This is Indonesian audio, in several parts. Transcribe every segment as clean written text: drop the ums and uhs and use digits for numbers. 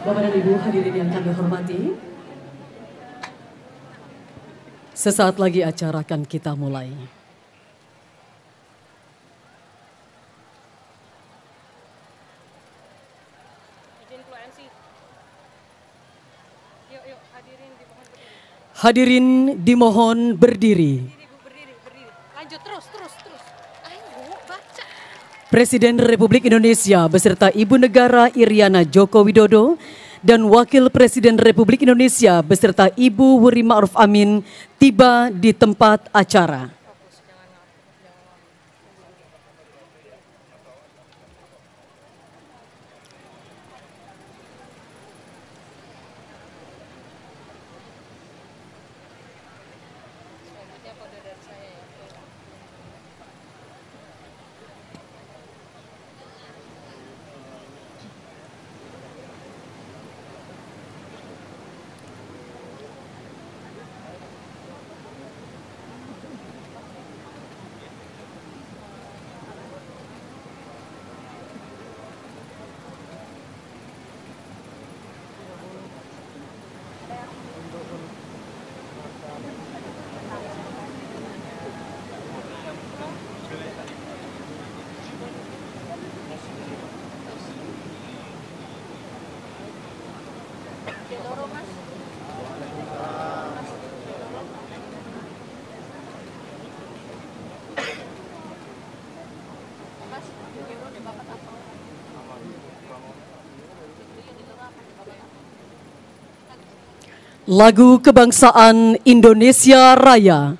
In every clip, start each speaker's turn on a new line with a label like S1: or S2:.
S1: Bapak dan Ibu hadirin yang kami hormati, sesaat lagi acara akan kita mulai. Hadirin dimohon berdiri.
S2: Lanjut terus. Ayo baca.
S1: Presiden Republik Indonesia beserta Ibu Negara Iriana Joko Widodo dan Wakil Presiden Republik Indonesia beserta Ibu Wuri Ma'ruf Amin tiba di tempat acara. Lagu Kebangsaan Indonesia Raya.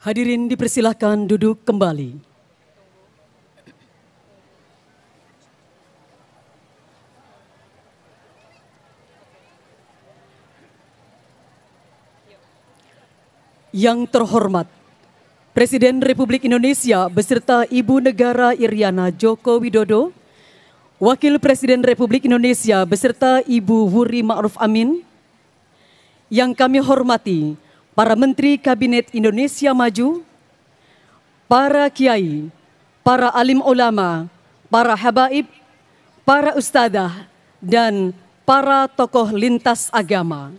S1: Hadirin dipersilahkan duduk kembali. Yang terhormat Presiden Republik Indonesia beserta Ibu Negara Iriana Joko Widodo, Wakil Presiden Republik Indonesia beserta Ibu Wuri Ma'ruf Amin, yang kami hormati para Menteri Kabinet Indonesia Maju, para kiai, para alim ulama, para habaib, para ustadzah, dan para tokoh lintas agama.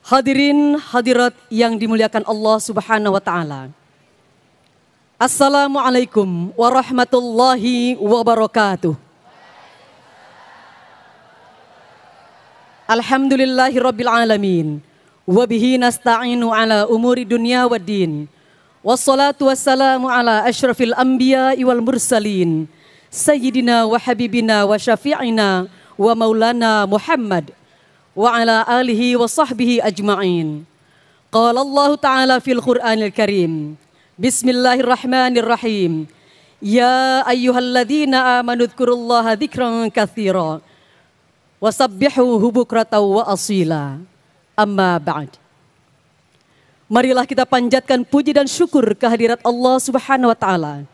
S1: Hadirin hadirat yang dimuliakan Allah Subhanahu wa taala. Assalamualaikum warahmatullahi wabarakatuh. Alhamdulillahirabbil alamin. Wabihi nasta'inu ala umuri dunya waddin. Wassalatu wassalamu ala asyrafil anbiya wal mursalin. Sayyidina wa habibina wa syafi'ina wa maulana Muhammad. Wa ala alihi wa sahbihi ajma'in. Qala Allah ta'ala fil Qur'anil Karim. Bismillahirrahmanirrahim. Ya ayyuhalladzina amanu dzkurullaha dzikran katsira. Wasabbihuhu bukratan wa asila. Amma ba'd. Marilah kita panjatkan puji dan syukur kehadirat Allah Subhanahu wa taala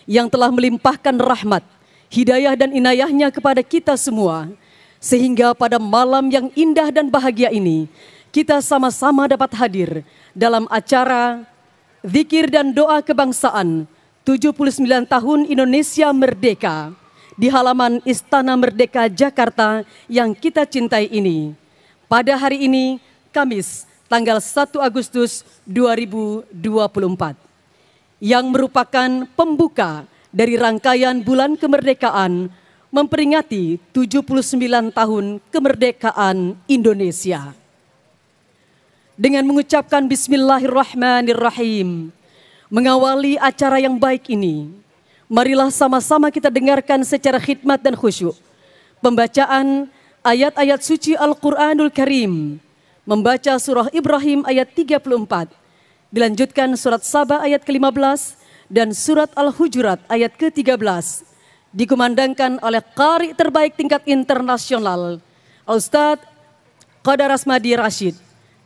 S1: yang telah melimpahkan rahmat, hidayah dan inayahnya kepada kita semua, sehingga pada malam yang indah dan bahagia ini kita sama-sama dapat hadir dalam acara zikir dan doa kebangsaan 79 tahun Indonesia Merdeka di halaman Istana Merdeka Jakarta yang kita cintai ini. Pada hari ini Kamis, tanggal 1 Agustus 2024, yang merupakan pembuka dari rangkaian bulan kemerdekaan memperingati 79 tahun kemerdekaan Indonesia. Dengan mengucapkan Bismillahirrahmanirrahim, mengawali acara yang baik ini, marilah sama-sama kita dengarkan secara khidmat dan khusyuk pembacaan ayat-ayat suci Al-Quranul Karim. Membaca surah Ibrahim ayat 34, dilanjutkan surat Saba ayat ke-15 dan surat Al-Hujurat ayat ke-13, dikumandangkan oleh qari terbaik tingkat internasional Ustadz Qadar Asmadi Rashid,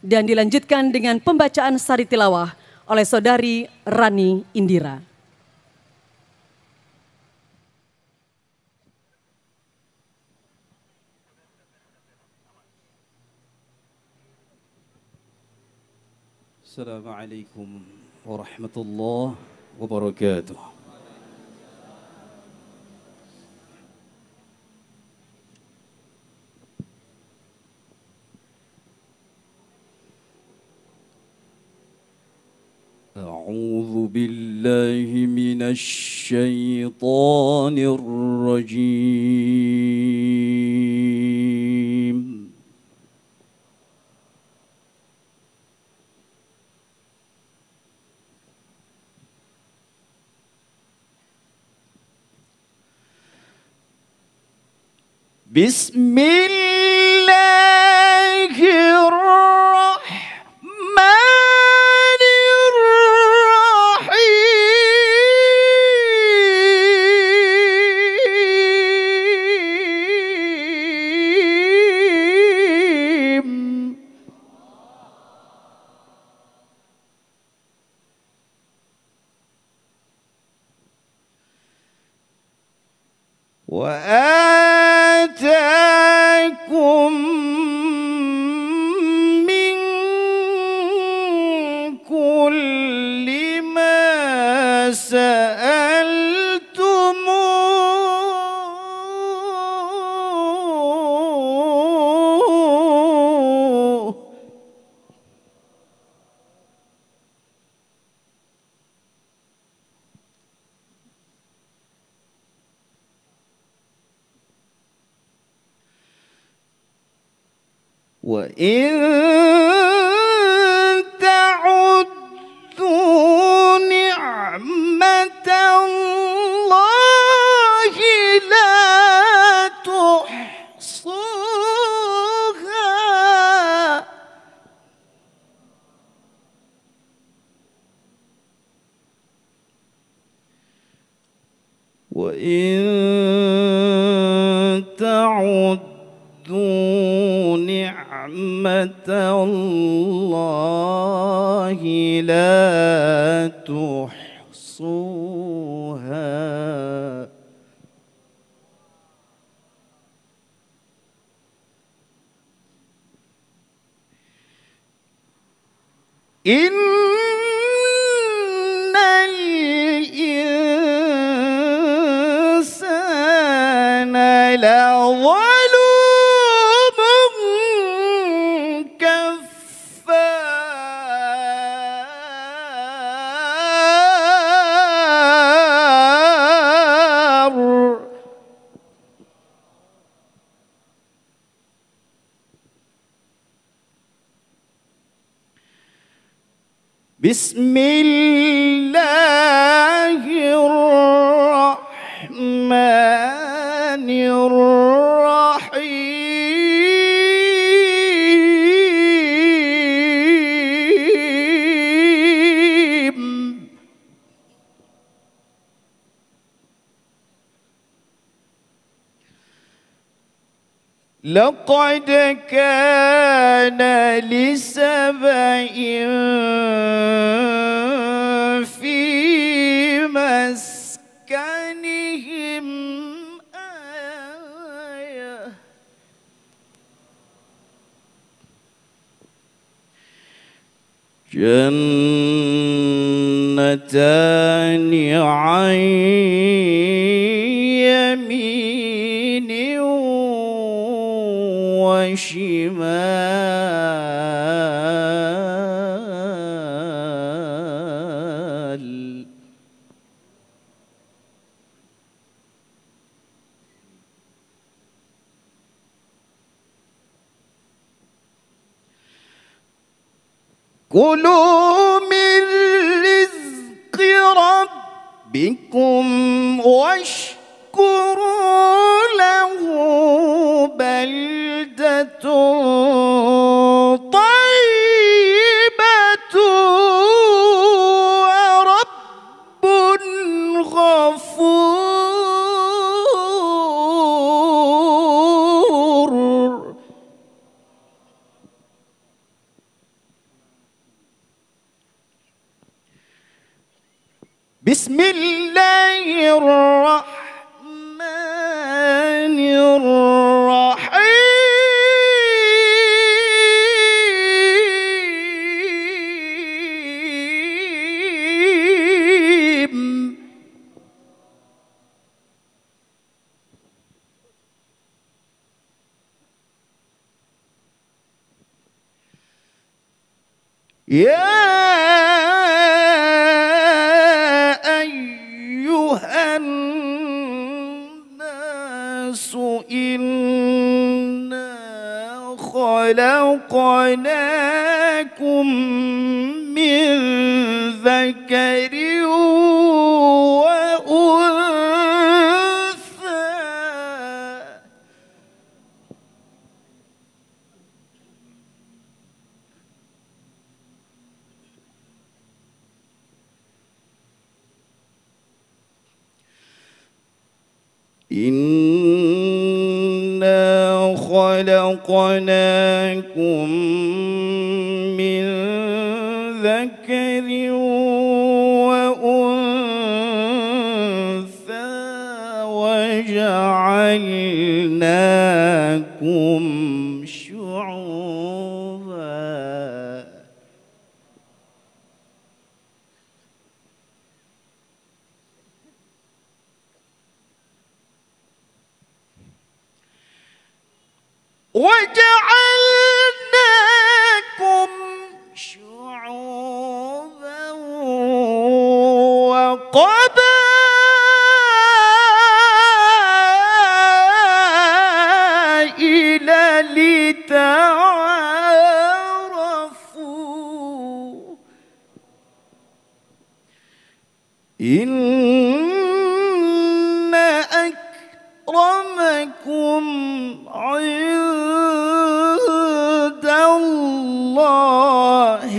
S1: dan dilanjutkan dengan pembacaan sari tilawah oleh saudari Rani Indira.
S3: Assalamualaikum warahmatullahi wabarakatuh. أعوذ بالله من الشيطان الرجيم. بسم الله الرحمن الرحيم. وآتاكم من كل ما سألتموه وإن تعدوا نعمة الله لا تحصوها. وإن تعدوا نعمة الله لا تحصوها. إن الإنسان لظلوم كفار. بسم الله الرحمن الرحيم. لقد كان لسبإ في مسكنهم آية. جنتان عن يمين وشمال. كلوا من رزق ربكم واشكروا له بلدة طيبة ورب غفور. بسم الله الرحمن الرحيم. يا خلقناكم من ذكر وأنثى إنا خلقناكم من ذكر وأنثى وجعلناكم شعوبا وجعلناكم شعوبا وقبائل لتعارفوا إن أكرمكم عند الله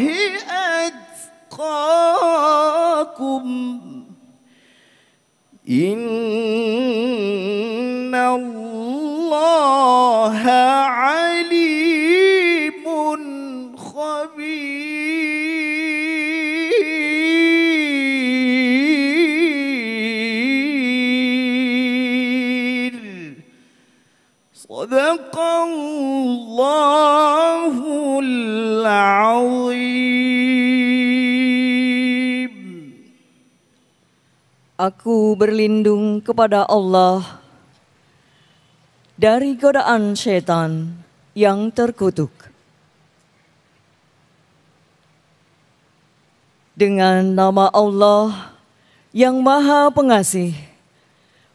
S3: أتقاكم إن الله عليم خبير صدق الله العظيم.
S4: Aku berlindung kepada Allah dari godaan syaitan yang terkutuk. Dengan nama Allah yang Maha Pengasih,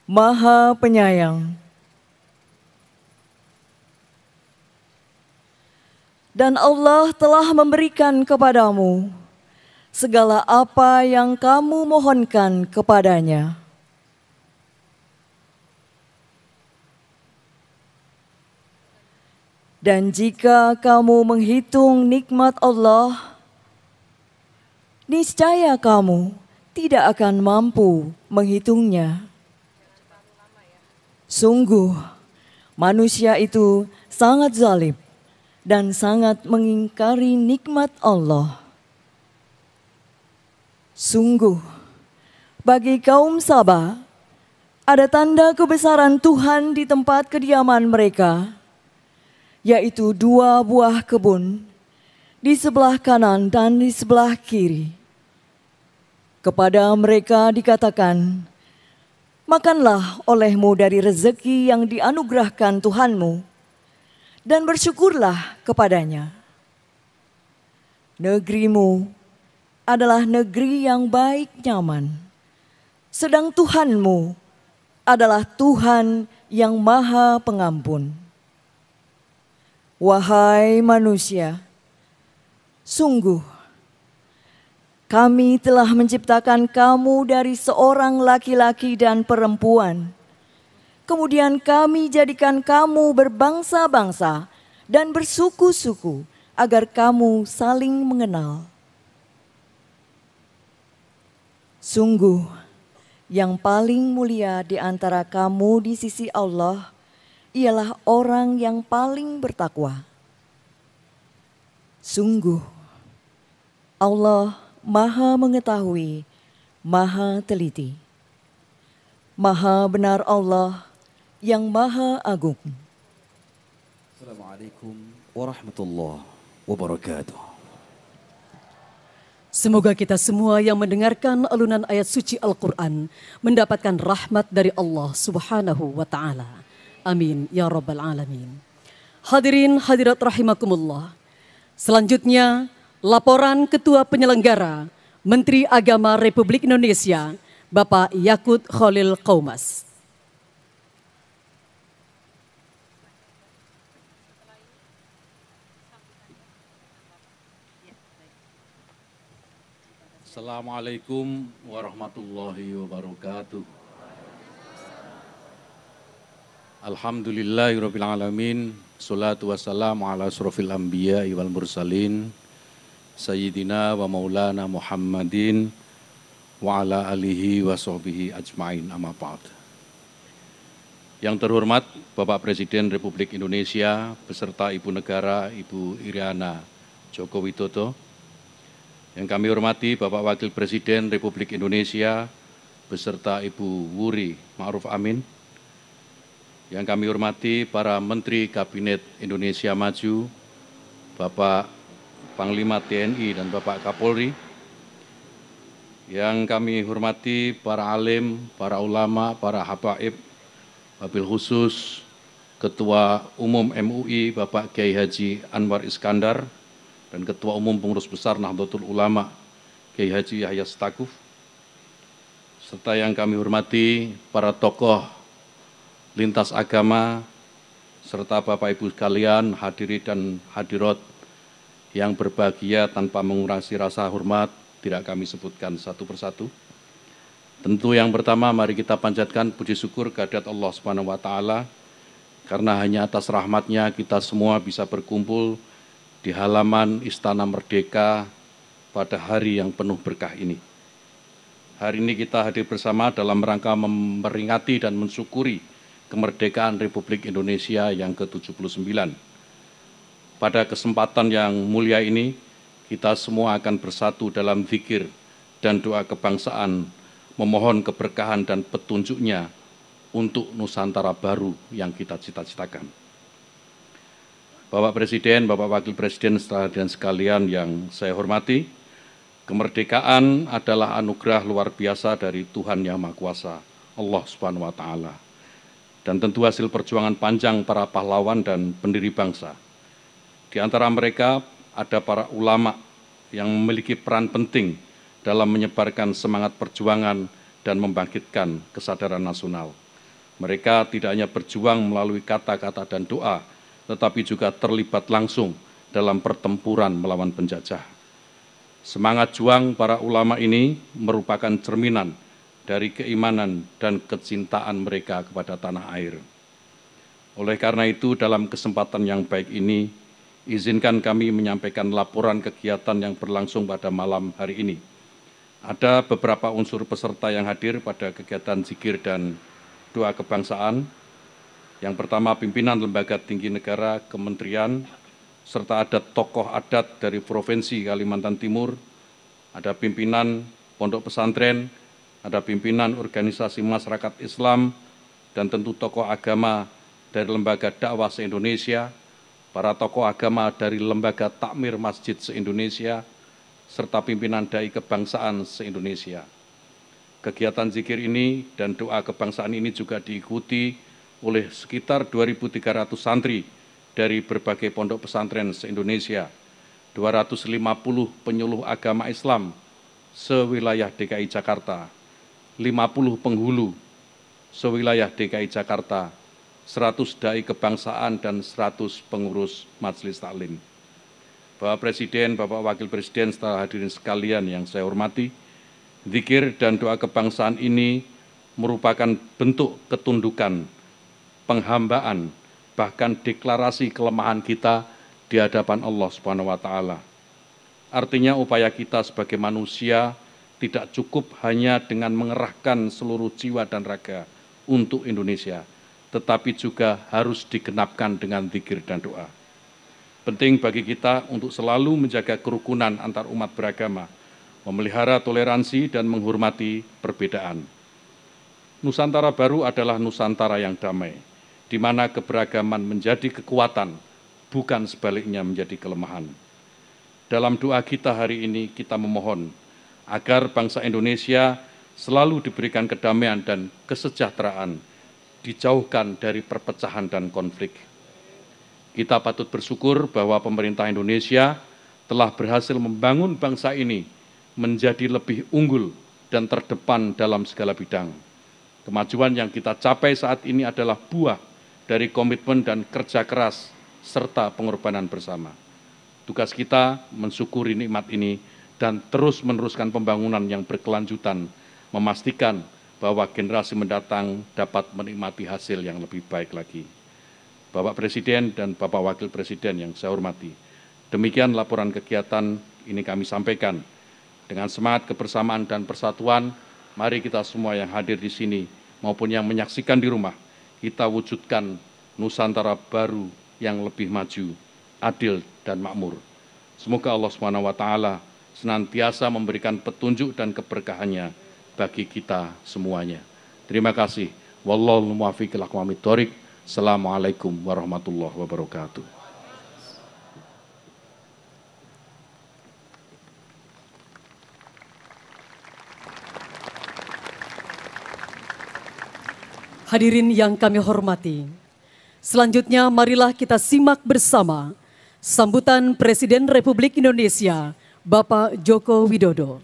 S4: Maha Penyayang. Dan Allah telah memberikan kepadamu segala apa yang kamu mohonkan kepadanya. Dan jika kamu menghitung nikmat Allah, niscaya kamu tidak akan mampu menghitungnya. Sungguh, manusia itu sangat zalim dan sangat mengingkari nikmat Allah. Sungguh, bagi kaum Sabah, ada tanda kebesaran Tuhan di tempat kediaman mereka, yaitu 2 buah kebun di sebelah kanan dan di sebelah kiri. Kepada mereka dikatakan, makanlah olehmu dari rezeki yang dianugerahkan Tuhanmu, dan bersyukurlah kepadanya. Negerimu adalah negeri yang baik nyaman, sedang Tuhanmu adalah Tuhan yang Maha Pengampun. Wahai manusia, sungguh kami telah menciptakan kamu dari seorang laki-laki dan perempuan. Kemudian kami jadikan kamu berbangsa-bangsa dan bersuku-suku agar kamu saling mengenal. Sungguh, yang paling mulia di antara kamu di sisi Allah ialah orang yang paling bertakwa. Sungguh, Allah Maha mengetahui, Maha teliti. Maha benar Allah yang Maha agung.
S5: Assalamualaikum warahmatullahi wabarakatuh.
S1: Semoga kita semua yang mendengarkan alunan ayat suci Al-Quran mendapatkan rahmat dari Allah Subhanahu wa Ta'ala. Amin ya Rabbal Alamin. Hadirin hadirat rahimakumullah. Selanjutnya, laporan Ketua Penyelenggara Menteri Agama Republik Indonesia, Bapak Yakut Khalil Qaumas.
S6: Assalamualaikum warahmatullahi wabarakatuh. Alhamdulillahirabbil alamin. Sholatu wassalamu ala asrofil anbiya wal mursalin sayyidina wa maulana Muhammadin wa ala alihi wa sahbihi ajmain, amma ba'd. Yang terhormat Bapak Presiden Republik Indonesia beserta Ibu Negara Ibu Iriana Joko Widodo. Yang kami hormati Bapak Wakil Presiden Republik Indonesia beserta Ibu Wuri Ma'ruf Amin. Yang kami hormati para Menteri Kabinet Indonesia Maju, Bapak Panglima TNI dan Bapak Kapolri. Yang kami hormati para alim, para ulama, para habaib, wabil khusus Ketua Umum MUI Bapak Kiai Haji Anwar Iskandar, dan Ketua Umum Pengurus Besar Nahdlatul Ulama Kiai Haji Yahya Stakuf, serta yang kami hormati para tokoh lintas agama, serta Bapak Ibu sekalian hadiri dan hadirat yang berbahagia, tanpa mengurangi rasa hormat tidak kami sebutkan satu persatu. Tentu yang pertama mari kita panjatkan puji syukur kehadirat Allah Subhanahu wa taala, karena hanya atas rahmatnya kita semua bisa berkumpul di halaman Istana Merdeka pada hari yang penuh berkah ini. Hari ini kita hadir bersama dalam rangka memperingati dan mensyukuri kemerdekaan Republik Indonesia yang ke-79. Pada kesempatan yang mulia ini, kita semua akan bersatu dalam zikir dan doa kebangsaan, memohon keberkahan dan petunjuknya untuk Nusantara baru yang kita cita-citakan. Bapak Presiden, Bapak Wakil Presiden, dan sekalian yang saya hormati, kemerdekaan adalah anugerah luar biasa dari Tuhan Yang Maha Kuasa, Allah Subhanahu wa taala. Dan tentu hasil perjuangan panjang para pahlawan dan pendiri bangsa. Di antara mereka ada para ulama yang memiliki peran penting dalam menyebarkan semangat perjuangan dan membangkitkan kesadaran nasional. Mereka tidak hanya berjuang melalui kata-kata dan doa, tetapi juga terlibat langsung dalam pertempuran melawan penjajah. Semangat juang para ulama ini merupakan cerminan dari keimanan dan kecintaan mereka kepada tanah air. Oleh karena itu, dalam kesempatan yang baik ini, izinkan kami menyampaikan laporan kegiatan yang berlangsung pada malam hari ini. Ada beberapa unsur peserta yang hadir pada kegiatan zikir dan doa kebangsaan. Yang pertama, pimpinan lembaga tinggi negara, kementerian, serta ada tokoh adat dari Provinsi Kalimantan Timur, ada pimpinan pondok pesantren, ada pimpinan organisasi masyarakat Islam, dan tentu tokoh agama dari Lembaga Dakwah se-Indonesia, para tokoh agama dari Lembaga Takmir Masjid se-Indonesia, serta pimpinan dai kebangsaan se-Indonesia. Kegiatan zikir ini dan doa kebangsaan ini juga diikuti oleh sekitar 2.300 santri dari berbagai pondok pesantren se-Indonesia, 250 penyuluh agama Islam sewilayah DKI Jakarta, 50 penghulu sewilayah DKI Jakarta, 100 dai kebangsaan, dan 100 pengurus majelis taklim. Bapak Presiden, Bapak Wakil Presiden, serta hadirin sekalian yang saya hormati, zikir dan doa kebangsaan ini merupakan bentuk ketundukan, penghambaan, bahkan deklarasi kelemahan kita di hadapan Allah Subhanahu wa taala. Artinya upaya kita sebagai manusia tidak cukup hanya dengan mengerahkan seluruh jiwa dan raga untuk Indonesia, tetapi juga harus digenapkan dengan zikir dan doa. Penting bagi kita untuk selalu menjaga kerukunan antar umat beragama, memelihara toleransi dan menghormati perbedaan. Nusantara baru adalah Nusantara yang damai, di mana keberagaman menjadi kekuatan, bukan sebaliknya menjadi kelemahan. Dalam doa kita hari ini, kita memohon agar bangsa Indonesia selalu diberikan kedamaian dan kesejahteraan, dijauhkan dari perpecahan dan konflik. Kita patut bersyukur bahwa pemerintah Indonesia telah berhasil membangun bangsa ini menjadi lebih unggul dan terdepan dalam segala bidang. Kemajuan yang kita capai saat ini adalah buah dari komitmen dan kerja keras serta pengorbanan bersama. Tugas kita mensyukuri nikmat ini dan terus meneruskan pembangunan yang berkelanjutan, memastikan bahwa generasi mendatang dapat menikmati hasil yang lebih baik lagi. Bapak Presiden dan Bapak Wakil Presiden yang saya hormati, demikian laporan kegiatan ini kami sampaikan. Dengan semangat kebersamaan dan persatuan, mari kita semua yang hadir di sini maupun yang menyaksikan di rumah, kita wujudkan Nusantara baru yang lebih maju, adil dan makmur. Semoga Allah SWT senantiasa memberikan petunjuk dan keberkahannya bagi kita semuanya. Terima kasih. Wallahul muwaffiq ila aqwamit thoriq. Assalamualaikum warahmatullahi wabarakatuh.
S1: Hadirin yang kami hormati, selanjutnya marilah kita simak bersama sambutan Presiden Republik Indonesia, Bapak Joko Widodo.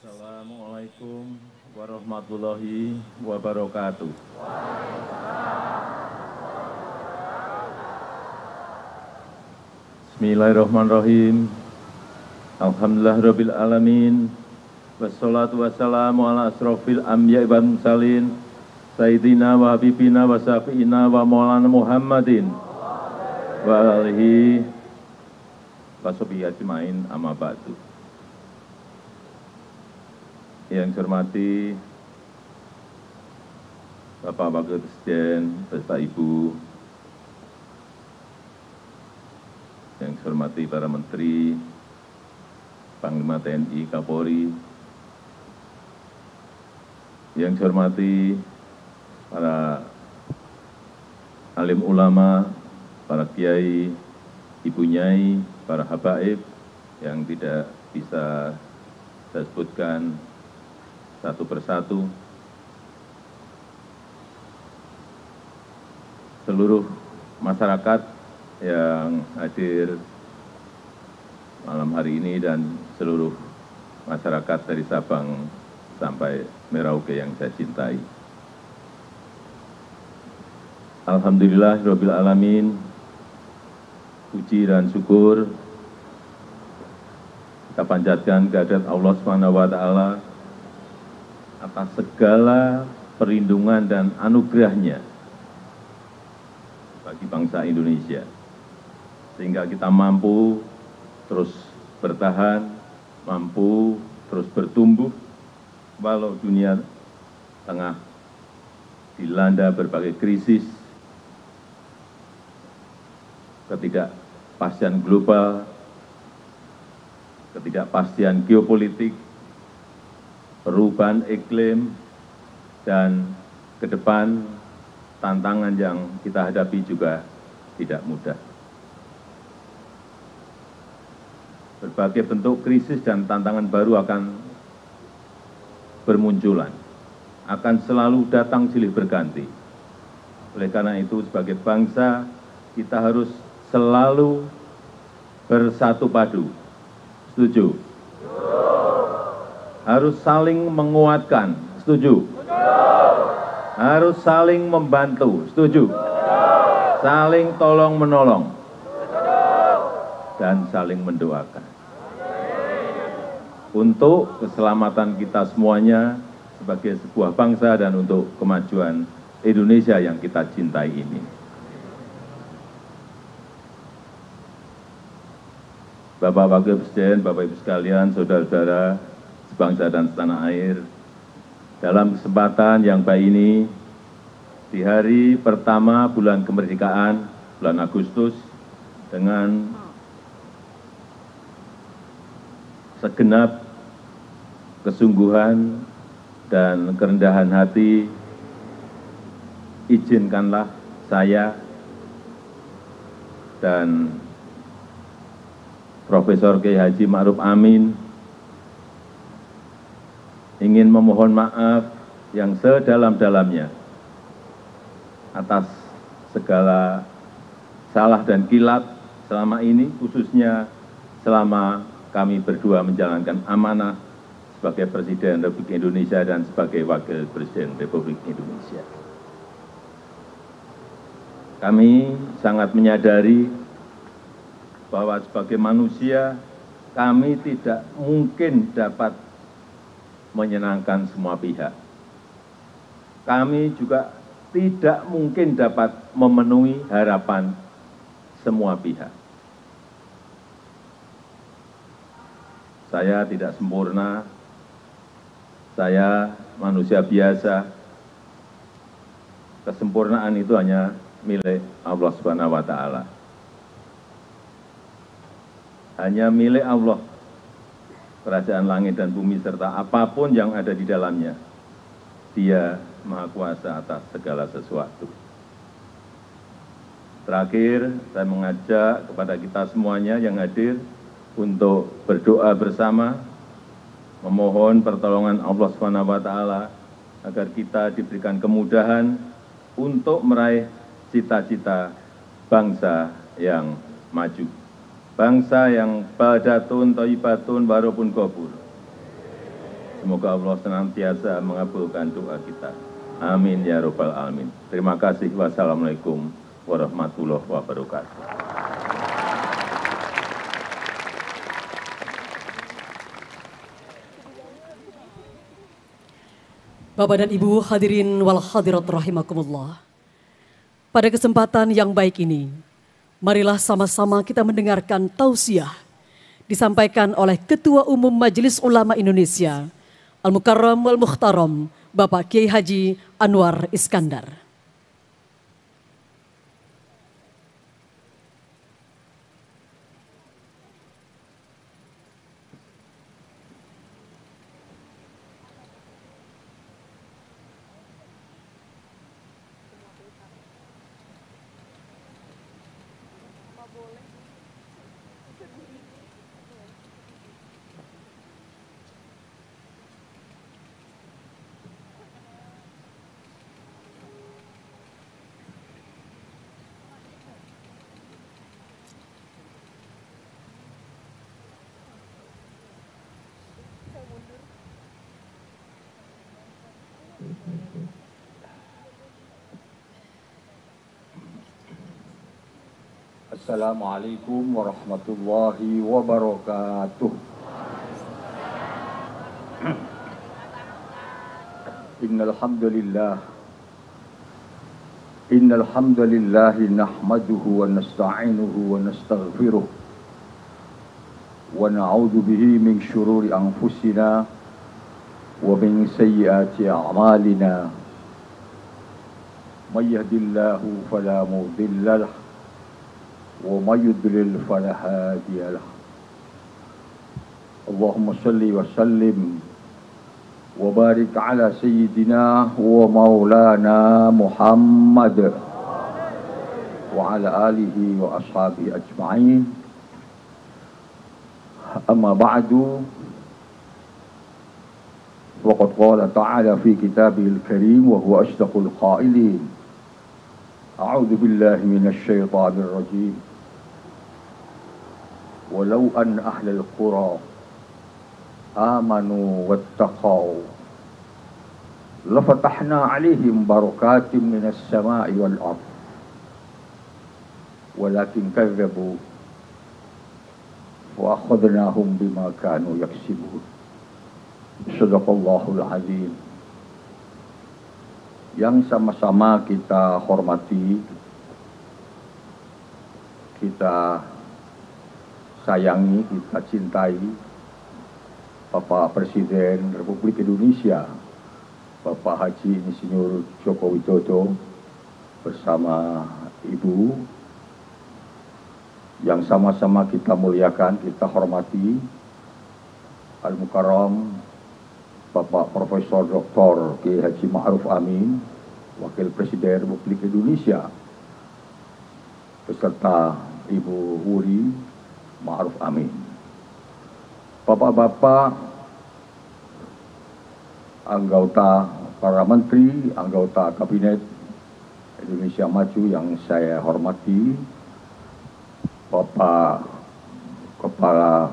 S7: Assalamualaikum warahmatullahi wabarakatuh. Bismillahirrahmanirrahim. Alhamdulillahirabbil alamin. Wassalatu wassalamu ala asrofil anbiya'i wal mursalin sayyidina wa habibina wa syafi'ina wa maulana Muhammadin wa alihi wa sahbihi ajmain, amma ba'du. Yang saya hormati Bapak Wakil Presiden, Bapak Ibu, yang saya hormati para Menteri, Panglima TNI, Kapolri, yang saya hormati para alim ulama, para kiai, ibu nyai, para habaib yang tidak bisa saya sebutkan satu persatu, seluruh masyarakat yang hadir malam hari ini dan seluruh masyarakat dari Sabang sampai Merauke yang saya cintai. Alhamdulillahirabbil alamin. Puji dan syukur kita panjatkan kehadirat Allah Subhanahu wa taala atas segala perlindungan dan anugerahnya bagi bangsa Indonesia, sehingga kita mampu terus bertahan, mampu terus bertumbuh, walau dunia tengah dilanda berbagai krisis, ketidakpastian global, ketidakpastian geopolitik, perubahan iklim, dan ke depan tantangan yang kita hadapi juga tidak mudah. Berbagai bentuk krisis dan tantangan baru akan bermunculan, akan selalu datang silih berganti. Oleh karena itu, sebagai bangsa, kita harus selalu bersatu padu. Setuju? Harus saling menguatkan, setuju? Harus saling membantu, setuju? Saling tolong menolong, dan saling mendoakan. Untuk keselamatan kita semuanya sebagai sebuah bangsa dan untuk kemajuan Indonesia yang kita cintai ini. Bapak Wakil Presiden, Bapak Ibu sekalian, saudara-saudara sebangsa dan setanah air, dalam kesempatan yang baik ini, di hari pertama bulan kemerdekaan, bulan Agustus, dengan segenap kesungguhan dan kerendahan hati, izinkanlah saya dan Profesor Kiai Haji Ma'ruf Amin ingin memohon maaf yang sedalam-dalamnya atas segala salah dan kilap selama ini, khususnya selama kami berdua menjalankan amanah sebagai Presiden Republik Indonesia dan sebagai Wakil Presiden Republik Indonesia. Kami sangat menyadari bahwa sebagai manusia kami tidak mungkin dapat menyenangkan semua pihak. Kami juga tidak mungkin dapat memenuhi harapan semua pihak. Saya tidak sempurna, saya manusia biasa. Kesempurnaan itu hanya milik Allah Subhanahu wa Ta'ala. Hanya milik Allah, kerajaan langit dan bumi serta apapun yang ada di dalamnya. Dia Maha Kuasa atas segala sesuatu. Terakhir, saya mengajak kepada kita semuanya yang hadir untuk berdoa bersama, memohon pertolongan Allah Subhanahu wa Ta'ala agar kita diberikan kemudahan untuk meraih cita-cita bangsa yang maju. Bangsa yang badatun, thayyibatun, warupun ghabur. Semoga Allah senantiasa mengabulkan doa kita. Amin ya rabbal alamin. Terima kasih. Wassalamualaikum warahmatullahi wabarakatuh.
S1: Bapak dan Ibu hadirin wal hadirat rahimakumullah. Pada kesempatan yang baik ini, marilah sama-sama kita mendengarkan tausiah disampaikan oleh Ketua Umum Majelis Ulama Indonesia, Al-Mukarram wal Mukhtaram, Bapak Kiai Haji Anwar Iskandar.
S8: Assalamualaikum warahmatullahi wabarakatuh. Innal hamdalillah nahmaduhu wa nasta'inuhu wa nastaghfiruh wa na'udzu bihi min shururi anfusina wa min sayyiati a'malina. May yahdihillahu fala mudilla lahu وَمَا يُضْلِلْ فَلَا هَادِيَ لَهُ. اللهم صل وسلم وبارك على سيدنا ومولانا محمد وعلى آله وأصحابه أجمعين. أما بعد وقد قال تعالى في كتابه الكريم وهو أصدق القائلين: أعوذ بالله من الشيطان الرجيم. ولو أن أهل القرى آمنوا واتقوا لفتحنا عليهم بركات من السماء والأرض ولكن كذبوا وأخذناهم بما كانوا يكسبون. صدق الله العظيم. Yang sama-sama kita hormati, kita sayangi, kita cintai Bapak Presiden Republik Indonesia, Bapak Haji Insinyur Joko Widodo bersama Ibu, yang sama-sama kita muliakan, kita hormati Al-Mukarram Bapak Profesor Dr. Kiai Haji Ma'ruf Amin, Wakil Presiden Republik Indonesia, beserta Ibu Wuri Ma'ruf Amin. Bapak-bapak, anggota para menteri, anggota Kabinet Indonesia Maju yang saya hormati, Bapak Kepala,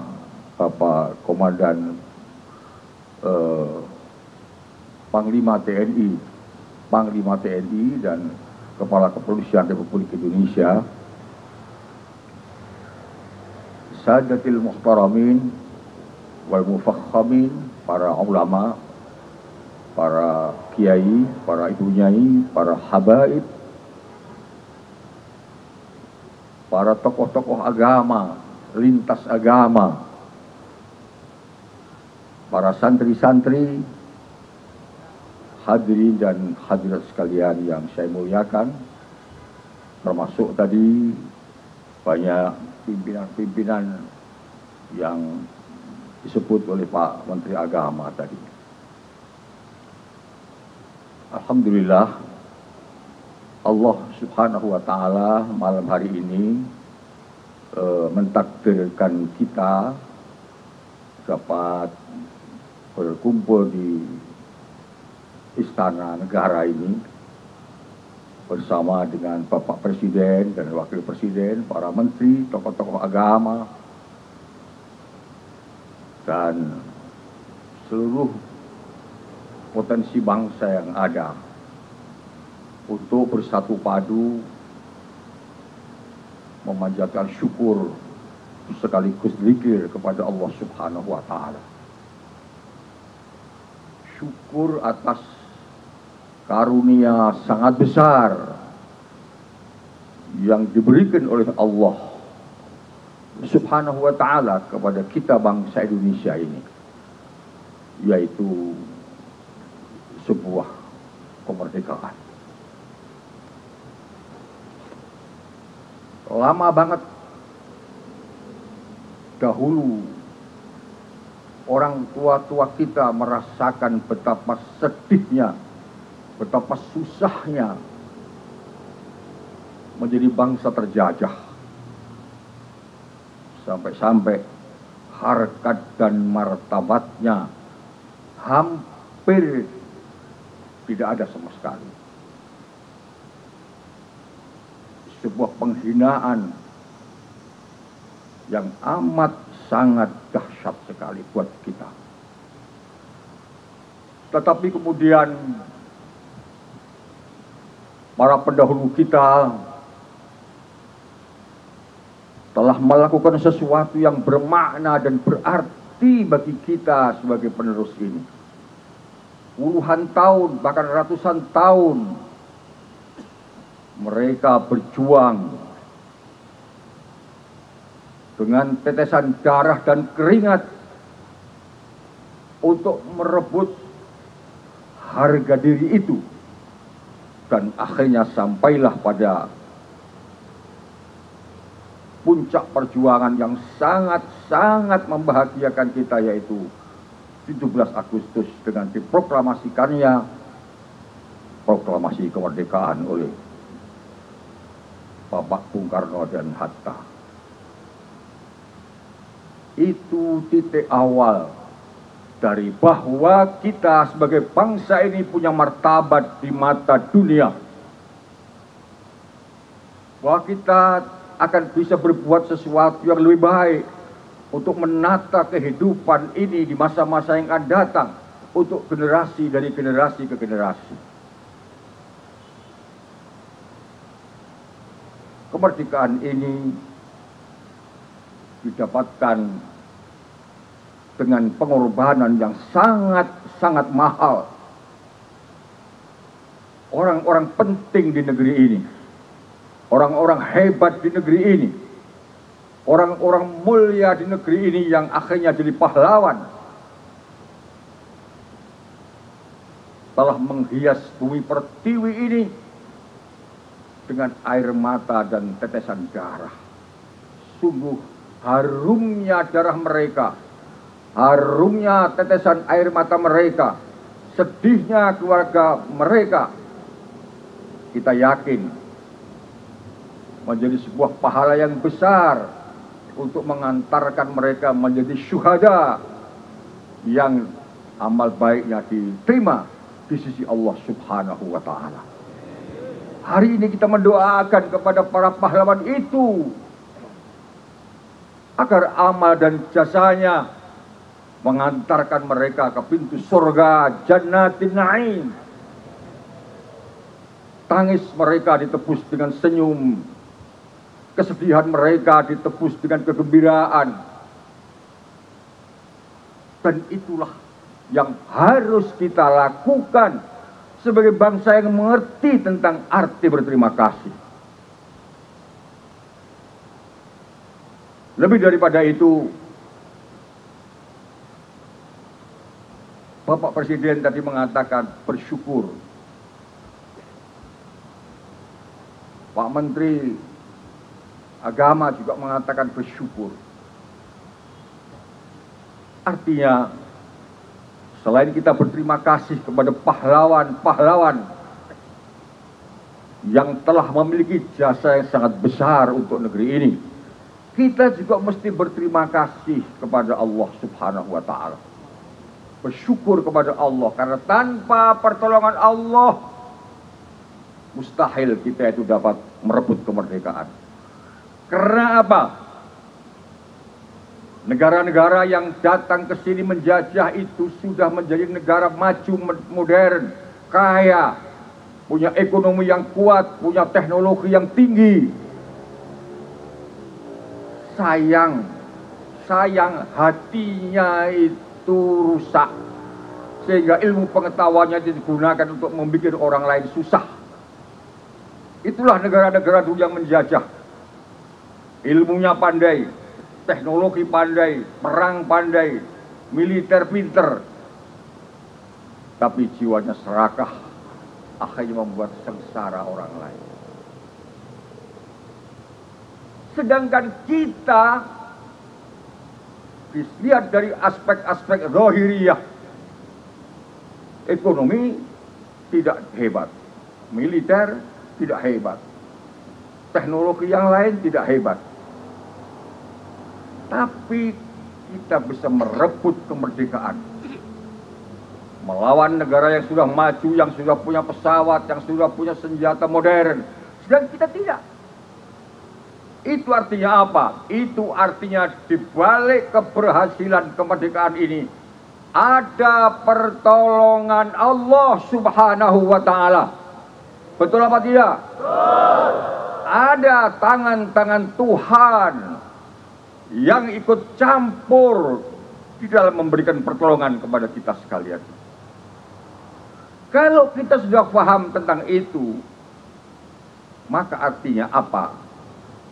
S8: Bapak Komandan Panglima TNI dan Kepala Kepolisian Republik Indonesia, Sadatil Muhtaramin wal Mufakhamin, para ulama, para kiai, para ibu nyai, para habaib, para tokoh-tokoh agama, lintas agama, para santri-santri, hadirin dan hadirat sekalian yang saya muliakan, termasuk tadi banyak pimpinan-pimpinan yang disebut oleh Pak Menteri Agama tadi. Alhamdulillah, Allah Subhanahu wa Ta'ala malam hari ini mentakdirkan kita dapat berkumpul di Istana Negara ini bersama dengan Bapak Presiden dan Wakil Presiden, para menteri, tokoh-tokoh agama, dan seluruh potensi bangsa yang ada untuk bersatu padu memanjatkan syukur sekaligus zikir kepada Allah Subhanahu wa Ta'ala. Syukur atas karunia sangat besar yang diberikan oleh Allah Subhanahu wa Ta'ala kepada kita bangsa Indonesia ini, yaitu sebuah kemerdekaan. Lama banget dahulu orang tua-tua kita merasakan betapa sedihnya, betapa susahnya menjadi bangsa terjajah. Sampai-sampai harkat dan martabatnya hampir tidak ada sama sekali. Sebuah penghinaan yang amat sangat dahsyat sekali buat kita. Tetapi kemudian para pendahulu kita telah melakukan sesuatu yang bermakna dan berarti bagi kita sebagai penerus ini. Puluhan tahun, bahkan ratusan tahun mereka berjuang dengan tetesan darah dan keringat untuk merebut harga diri itu, dan akhirnya sampailah pada puncak perjuangan yang sangat-sangat membahagiakan kita, yaitu 17 Agustus dengan diproklamasikannya proklamasi kemerdekaan oleh Bapak Bung Karno dan Hatta. Itu titik awal dari bahwa kita sebagai bangsa ini punya martabat di mata dunia, bahwa kita akan bisa berbuat sesuatu yang lebih baik untuk menata kehidupan ini di masa-masa yang akan datang untuk generasi dari generasi ke generasi. Kemerdekaan ini didapatkan dengan pengorbanan yang sangat-sangat mahal. Orang-orang penting di negeri ini, orang-orang hebat di negeri ini, orang-orang mulia di negeri ini yang akhirnya jadi pahlawan, telah menghias bumi pertiwi ini dengan air mata dan tetesan darah. Sungguh harumnya darah mereka, harumnya tetesan air mata mereka, sedihnya keluarga mereka, kita yakin menjadi sebuah pahala yang besar untuk mengantarkan mereka menjadi syuhada yang amal baiknya diterima di sisi Allah Subhanahu wa Ta'ala. Hari ini kita mendoakan kepada para pahlawan itu agar amal dan jasanya mengantarkan mereka ke pintu surga Jannatin Na'im. Tangis mereka ditebus dengan senyum, kesedihan mereka ditebus dengan kegembiraan. Dan itulah yang harus kita lakukan sebagai bangsa yang mengerti tentang arti berterima kasih. Lebih daripada itu, Bapak Presiden tadi mengatakan bersyukur. Pak Menteri Agama juga mengatakan bersyukur. Artinya, selain kita berterima kasih kepada pahlawan-pahlawan yang telah memiliki jasa yang sangat besar untuk negeri ini, kita juga mesti berterima kasih kepada Allah Subhanahu wa Ta'ala. Bersyukur kepada Allah, karena tanpa pertolongan Allah mustahil kita itu dapat merebut kemerdekaan. Karena apa? Negara-negara yang datang ke sini menjajah itu sudah menjadi negara maju, modern, kaya, punya ekonomi yang kuat, punya teknologi yang tinggi. Sayang hatinya itu rusak, sehingga ilmu pengetahuannya digunakan untuk membuat orang lain susah. Itulah negara-negara dulu yang menjajah. Ilmunya pandai, teknologi pandai, perang pandai, militer pinter, tapi jiwanya serakah, akhirnya membuat sengsara orang lain. Sedangkan kita dilihat dari aspek-aspek zahiriyah, ekonomi tidak hebat, militer tidak hebat, teknologi yang lain tidak hebat, tapi kita bisa merebut kemerdekaan, melawan negara yang sudah maju, yang sudah punya pesawat, yang sudah punya senjata modern, sedang kita tidak. Itu artinya apa? Itu artinya di balik keberhasilan kemerdekaan ini ada pertolongan Allah Subhanahu wa Ta'ala. Betul apa tidak? Betul. Ada tangan-tangan Tuhan yang ikut campur di dalam memberikan pertolongan kepada kita sekalian. Kalau kita sudah paham tentang itu, maka artinya apa?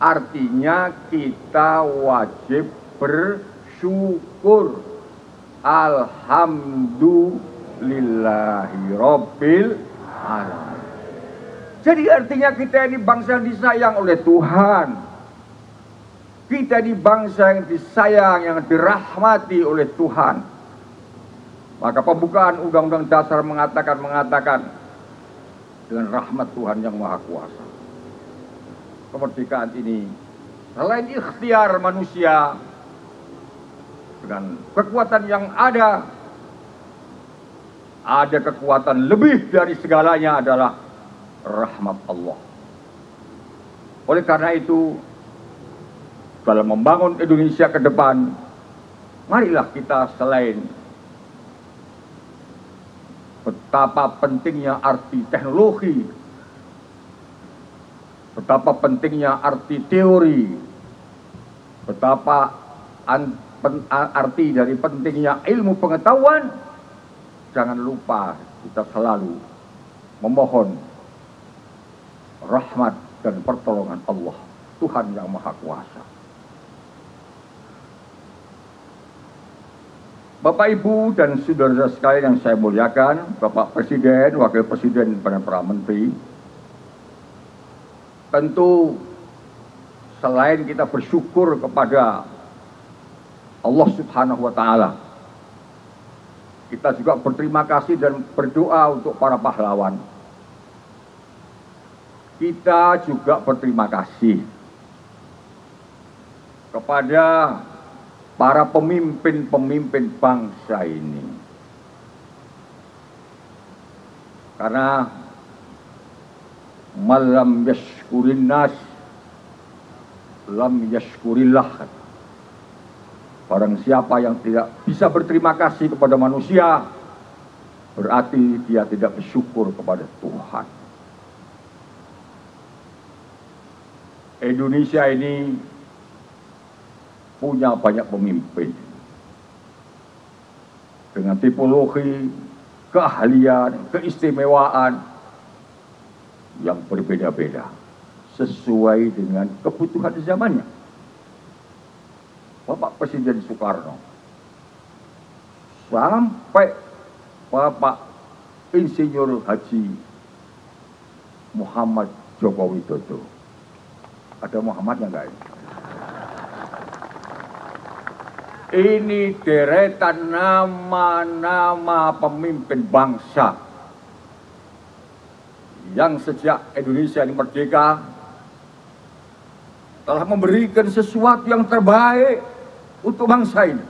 S8: Artinya kita wajib bersyukur. Alhamdulillahi Rabbil Alamin. Jadi artinya kita ini bangsa yang disayang oleh Tuhan. Kita ini bangsa yang disayang, yang dirahmati oleh Tuhan. Maka pembukaan Undang-Undang Dasar mengatakan dengan rahmat Tuhan yang Maha Kuasa. Kemerdekaan ini selain ikhtiar manusia, dengan kekuatan yang ada kekuatan lebih dari segalanya adalah rahmat Allah. Oleh karena itu, dalam membangun Indonesia ke depan, marilah kita selain betapa pentingnya arti teknologi, betapa pentingnya arti teori, betapa arti dari pentingnya ilmu pengetahuan, jangan lupa kita selalu memohon rahmat dan pertolongan Allah, Tuhan yang Maha Kuasa. Bapak, Ibu, dan saudara sekalian yang saya muliakan, Bapak Presiden, Wakil Presiden, dan para Menteri, tentu selain kita bersyukur kepada Allah Subhanahu wa Ta'ala, kita juga berterima kasih dan berdoa untuk para pahlawan. Kita juga berterima kasih kepada para pemimpin-pemimpin bangsa ini. Karena malam yashkurin nas lam yashkurillah. Barang siapa yang tidak bisa berterima kasih kepada manusia, berarti dia tidak bersyukur kepada Tuhan. Indonesia ini punya banyak pemimpin dengan tipologi, keahlian, keistimewaan yang berbeda-beda sesuai dengan kebutuhan zamannya. Bapak Presiden Soekarno sampai Bapak Insinyur Haji Muhammad Joko Widodo. Ada Muhammadnya enggak ini? Ini deretan nama-nama pemimpin bangsa yang sejak Indonesia ini merdeka telah memberikan sesuatu yang terbaik untuk bangsa ini.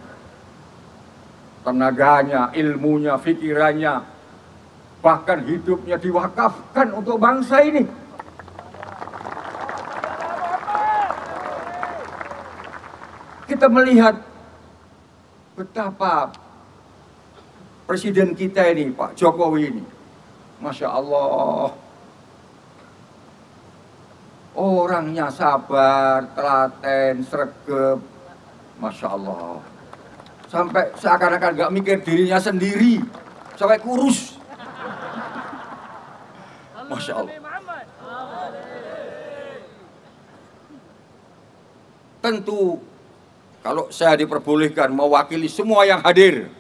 S8: Tenaganya, ilmunya, pikirannya, bahkan hidupnya diwakafkan untuk bangsa ini. Kita melihat betapa presiden kita ini, Pak Jokowi ini, Masya Allah, orangnya sabar, telaten, sregep, Masya Allah. Sampai seakan-akan gak mikir dirinya sendiri, sampai kurus. Masya Allah. Tentu kalau saya diperbolehkan mewakili semua yang hadir,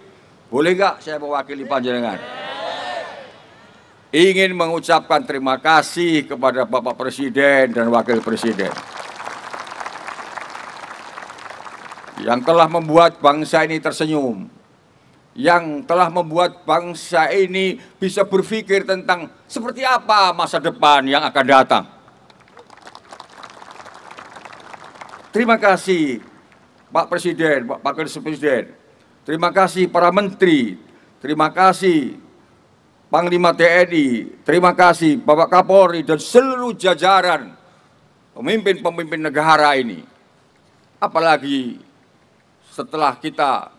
S8: boleh gak saya mewakili panjenengan? Ingin mengucapkan terima kasih kepada Bapak Presiden dan Wakil Presiden yang telah membuat bangsa ini tersenyum, yang telah membuat bangsa ini bisa berpikir tentang seperti apa masa depan yang akan datang. Terima kasih Pak Presiden, Pak Wakil Presiden, terima kasih para menteri, terima kasih Panglima TNI, terima kasih Bapak Kapolri dan seluruh jajaran pemimpin-pemimpin negara ini. Apalagi setelah kita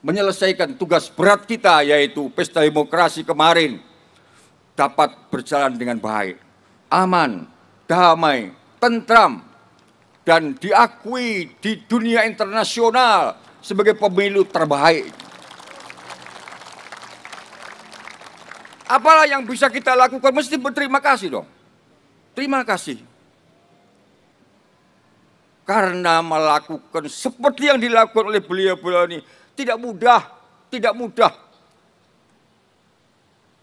S8: menyelesaikan tugas berat kita, yaitu pesta demokrasi kemarin, dapat berjalan dengan baik, aman, damai, tentram, dan diakui di dunia internasional sebagai pemilu terbaik. Apalah yang bisa kita lakukan? Mesti berterima kasih dong. Terima kasih. Karena melakukan seperti yang dilakukan oleh beliau-beliau ini tidak mudah, tidak mudah.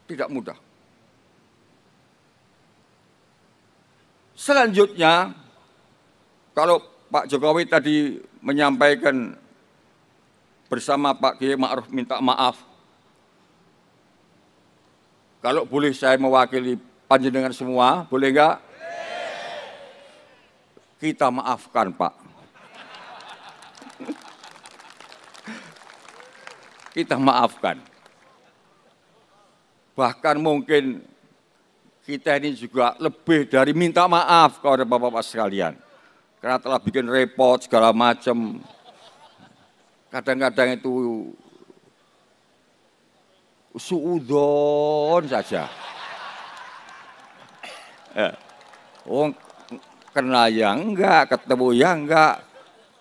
S8: Tidak mudah. Selanjutnya, kalau Pak Jokowi tadi menyampaikan bersama Pak Kiai Ma'ruf minta maaf. Kalau boleh saya mewakili panjenengan semua, boleh enggak? Kita maafkan, Pak. Kita maafkan. Bahkan mungkin kita ini juga lebih dari minta maaf kepada Bapak-Bapak sekalian. Karena telah bikin repot segala macam. Kadang-kadang itu suudon saja. Kena ya enggak, ketemu ya enggak,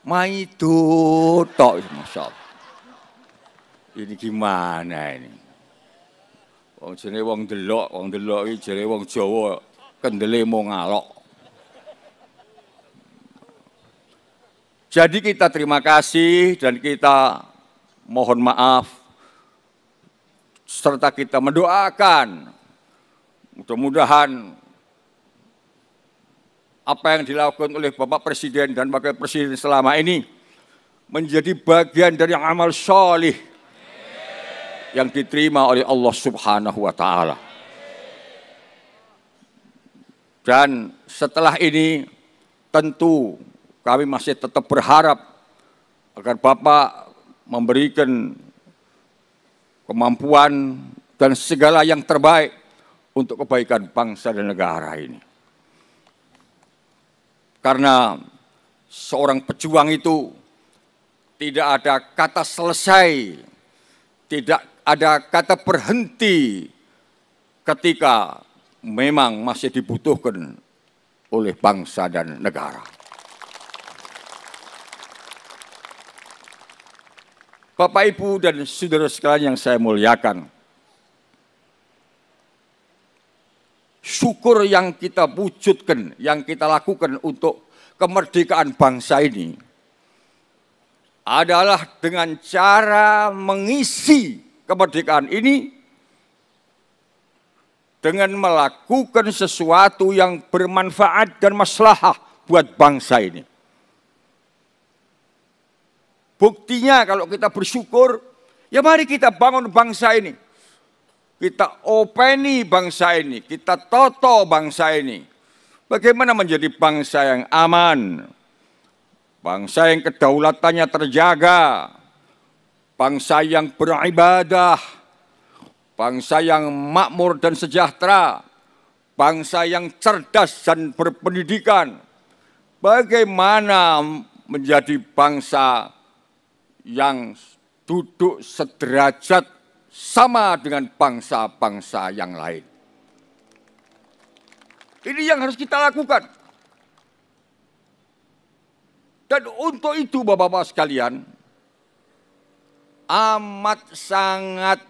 S8: maidu tok, Masya Allah. Ini gimana ini? Wong jenenge wong delok iki jere wong Jawa kendele mau ngalok. Jadi kita terima kasih dan kita mohon maaf serta kita mendoakan mudah-mudahan apa yang dilakukan oleh Bapak Presiden dan Wakil Presiden selama ini menjadi bagian dari amal sholih yang diterima oleh Allah Subhanahu wa Ta'ala. Dan setelah ini tentu kami masih tetap berharap agar Bapak memberikan kemampuan dan segala yang terbaik untuk kebaikan bangsa dan negara ini. Karena seorang pejuang itu tidak ada kata selesai, tidak ada kata berhenti ketika memang masih dibutuhkan oleh bangsa dan negara. Bapak, Ibu, dan saudara sekalian yang saya muliakan, syukur yang kita wujudkan, yang kita lakukan untuk kemerdekaan bangsa ini adalah dengan cara mengisi kemerdekaan ini dengan melakukan sesuatu yang bermanfaat dan maslahah buat bangsa ini. Buktinya kalau kita bersyukur, ya mari kita bangun bangsa ini. Kita openi bangsa ini, kita toto bangsa ini. Bagaimana menjadi bangsa yang aman, bangsa yang kedaulatannya terjaga, bangsa yang beribadah, bangsa yang makmur dan sejahtera, bangsa yang cerdas dan berpendidikan. Bagaimana menjadi bangsa yang duduk sederajat sama dengan bangsa-bangsa yang lain. Ini yang harus kita lakukan. Dan untuk itu Bapak-Bapak sekalian, amat sangat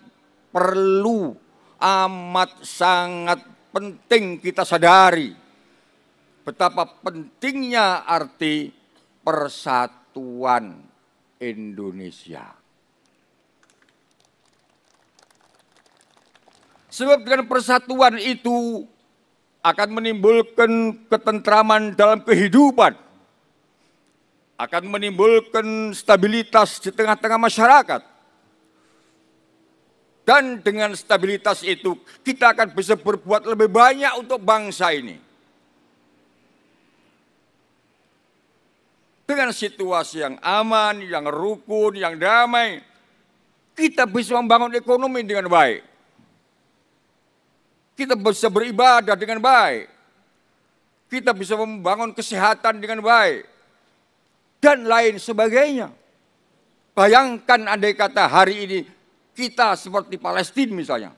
S8: perlu, amat sangat penting kita sadari betapa pentingnya arti persatuan Indonesia. Sebab dengan persatuan itu akan menimbulkan ketentraman dalam kehidupan, akan menimbulkan stabilitas di tengah-tengah masyarakat. Dan dengan stabilitas itu kita akan bisa berbuat lebih banyak untuk bangsa ini. Dengan situasi yang aman, yang rukun, yang damai, kita bisa membangun ekonomi dengan baik. Kita bisa beribadah dengan baik. Kita bisa membangun kesehatan dengan baik. Dan lain sebagainya. Bayangkan andai kata hari ini kita seperti Palestina misalnya.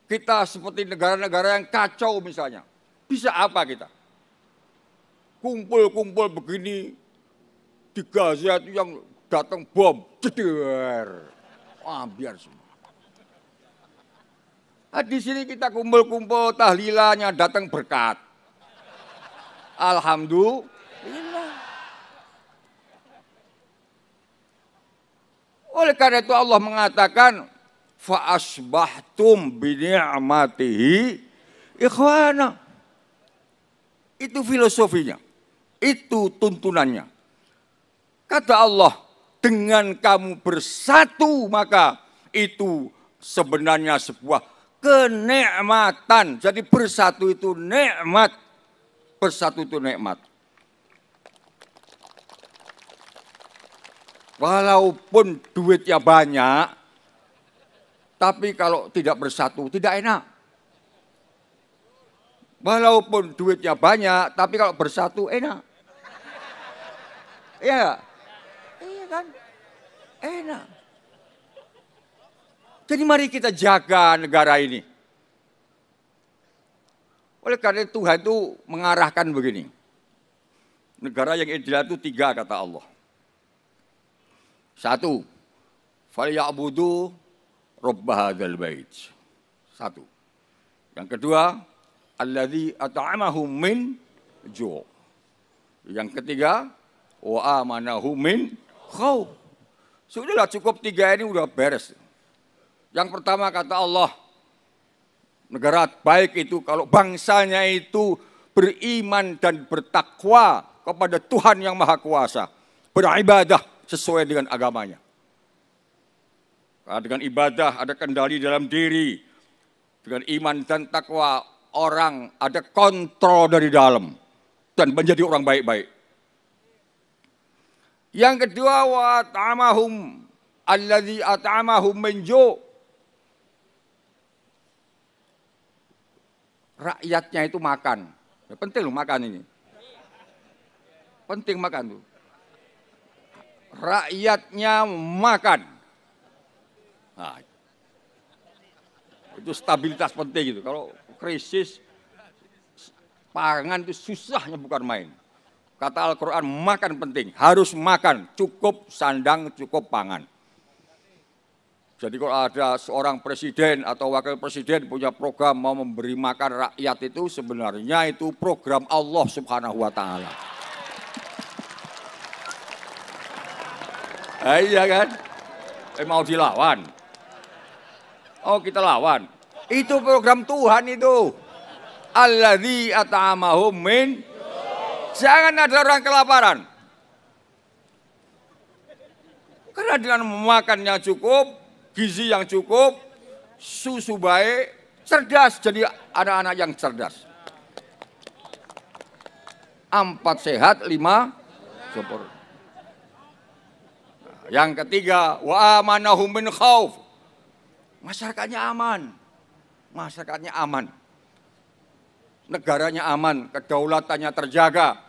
S8: Kita seperti negara-negara yang kacau misalnya. Bisa apa kita? Kumpul-kumpul begini di Gaza itu yang datang bom, ceder, biar semua. Nah, di sini kita kumpul-kumpul tahlilannya datang berkat. Alhamdulillah. Oleh karena itu Allah mengatakan fa asbahtum bi ni'matihi ikhwana. Itu filosofinya. Itu tuntunannya. Kata Allah, dengan kamu bersatu maka itu sebenarnya sebuah kenikmatan. Jadi bersatu itu nikmat. Bersatu itu nikmat. Walaupun duitnya banyak, tapi kalau tidak bersatu tidak enak. Walaupun duitnya banyak, tapi kalau bersatu enak. Iya, iya kan? Enak. Jadi mari kita jaga negara ini. Oleh karena Tuhan itu mengarahkan begini. Negara yang ideal itu 3 kata Allah. 1, falyabudu rabb hadzal bait. 1. Yang kedua, alladzi at'amahum min ju'. Yang ketiga, wa amanahum min khauf. Sudahlah cukup 3 ini udah beres. Yang pertama kata Allah, negara baik itu kalau bangsanya itu beriman dan bertakwa kepada Tuhan yang Maha Kuasa, beribadah sesuai dengan agamanya. Karena dengan ibadah ada kendali dalam diri, dengan iman dan takwa orang ada kontrol dari dalam dan menjadi orang baik-baik. Yang kedua, wa ta'amahum alladzi at'amahum min ju'. Rakyatnya itu makan. Ya, penting loh makan ini. penting makan tuh. Rakyatnya makan. Nah, itu stabilitas penting gitu. Kalau krisis pangan itu susahnya bukan main. Kata Al-Quran, makan penting, harus makan, cukup sandang, cukup pangan. Jadi kalau ada seorang presiden atau wakil presiden punya program mau memberi makan rakyat itu sebenarnya itu program Allah Subhanahu wa Ta'ala. Iya kan? Mau dilawan? Oh kita lawan. Itu program Tuhan itu. Alladzi at'amahum min. Jangan ada orang kelaparan. Karena dengan makannya cukup, gizi yang cukup, susu baik, cerdas. Jadi anak-anak yang cerdas. 4 sehat, 5 sempurna. Yang ketiga, wa amanahum min khauf. Masyarakatnya aman. Masyarakatnya aman. Negaranya aman, kedaulatannya terjaga.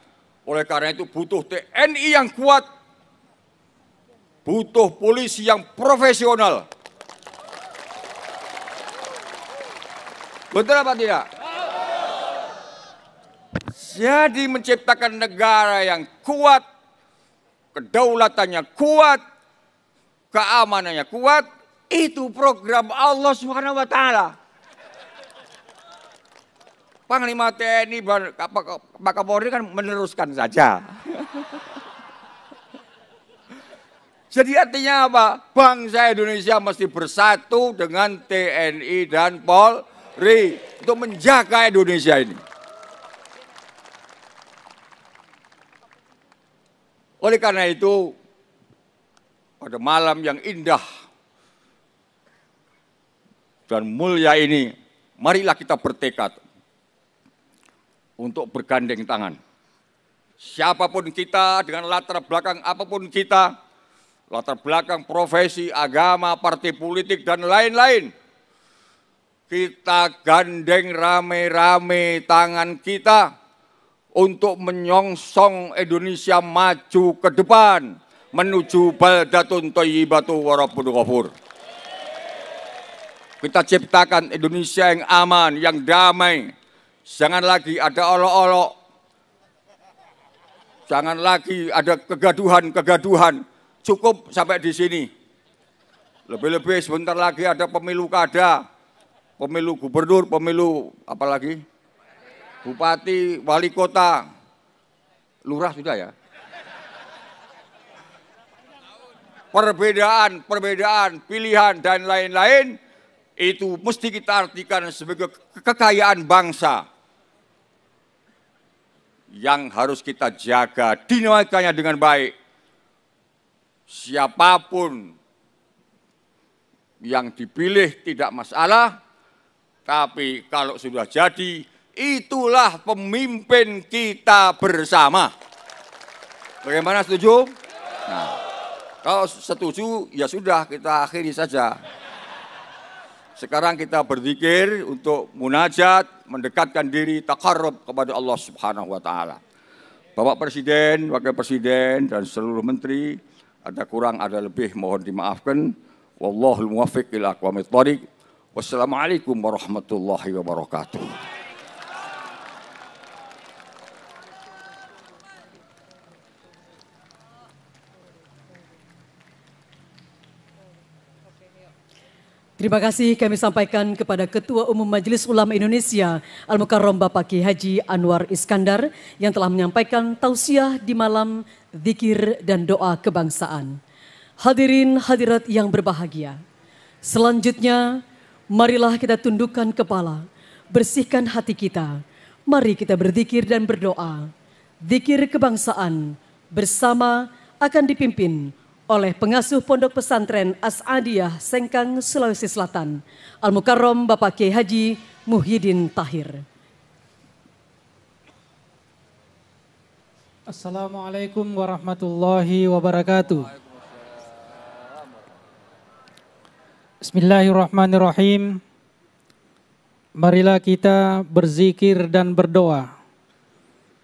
S8: Oleh karena itu butuh TNI yang kuat. Butuh polisi yang profesional. Betul apa tidak? Jadi menciptakan negara yang kuat, kedaulatannya kuat, keamanannya kuat, itu program Allah Subhanahu wa Ta'ala. Panglima TNI, Pak Kapolri kan meneruskan saja. Jadi artinya apa? Bangsa Indonesia mesti bersatu dengan TNI dan Polri untuk menjaga Indonesia ini. Oleh karena itu, pada malam yang indah dan mulia ini, marilah kita bertekad untuk bergandeng tangan. Siapapun kita, dengan latar belakang apapun kita, latar belakang profesi, agama, partai politik, dan lain-lain, kita gandeng rame-rame tangan kita untuk menyongsong Indonesia maju ke depan, menuju baldatun thayyibatu wa rabbun ghafur. Kita ciptakan Indonesia yang aman, yang damai. Jangan lagi ada olok-olok. Jangan lagi ada kegaduhan-kegaduhan. Cukup sampai di sini. Lebih-lebih sebentar lagi ada pemilu kada, pemilu gubernur, pemilu apalagi? Bupati, wali kota, lurah sudah ya. Perbedaan, pilihan dan lain-lain itu mesti kita artikan sebagai kekayaan bangsa yang harus kita jaga dinamikanya dengan baik. Siapapun yang dipilih tidak masalah, tapi kalau sudah jadi, itulah pemimpin kita bersama. Bagaimana, setuju? Nah, kalau setuju ya sudah, kita akhiri saja. Sekarang kita berzikir untuk munajat, mendekatkan diri, taqarrub kepada Allah Subhanahu wa Ta'ala. Bapak Presiden, Wakil Presiden, dan seluruh menteri, ada kurang, ada lebih, mohon dimaafkan. Wallahul muwaffiq ila aqwamit thoriq. Wassalamualaikum warahmatullahi wabarakatuh.
S1: Terima kasih kami sampaikan kepada Ketua Umum Majelis Ulama Indonesia Al-Mukarram Bapak Kiai Haji Anwar Iskandar yang telah menyampaikan tausiah di malam zikir dan doa kebangsaan. Hadirin hadirat yang berbahagia. Selanjutnya, marilah kita tundukkan kepala, bersihkan hati kita. Mari kita berzikir dan berdoa. Zikir kebangsaan bersama akan dipimpin oleh pengasuh Pondok Pesantren As-Adiyah Sengkang, Sulawesi Selatan, Al-Mukarram Bapak Kiai Haji Muhyiddin Tahir.
S9: Assalamualaikum warahmatullahi wabarakatuh. Bismillahirrahmanirrahim. Marilah kita berzikir dan berdoa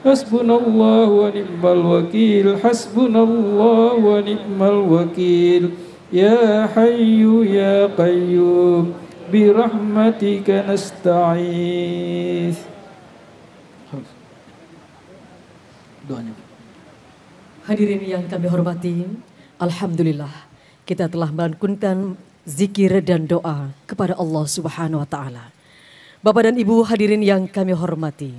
S9: حسبنا الله ونعم الوكيل حسبنا الله ونعم الوكيل يا حي يا قيوم برحمتك نستعيذ.
S1: Hadirin yang kami hormati, alhamdulillah kita telah melantunkan zikir dan doa kepada Allah Subhanahu wa taala. Bapak dan Ibu hadirin yang kami hormati,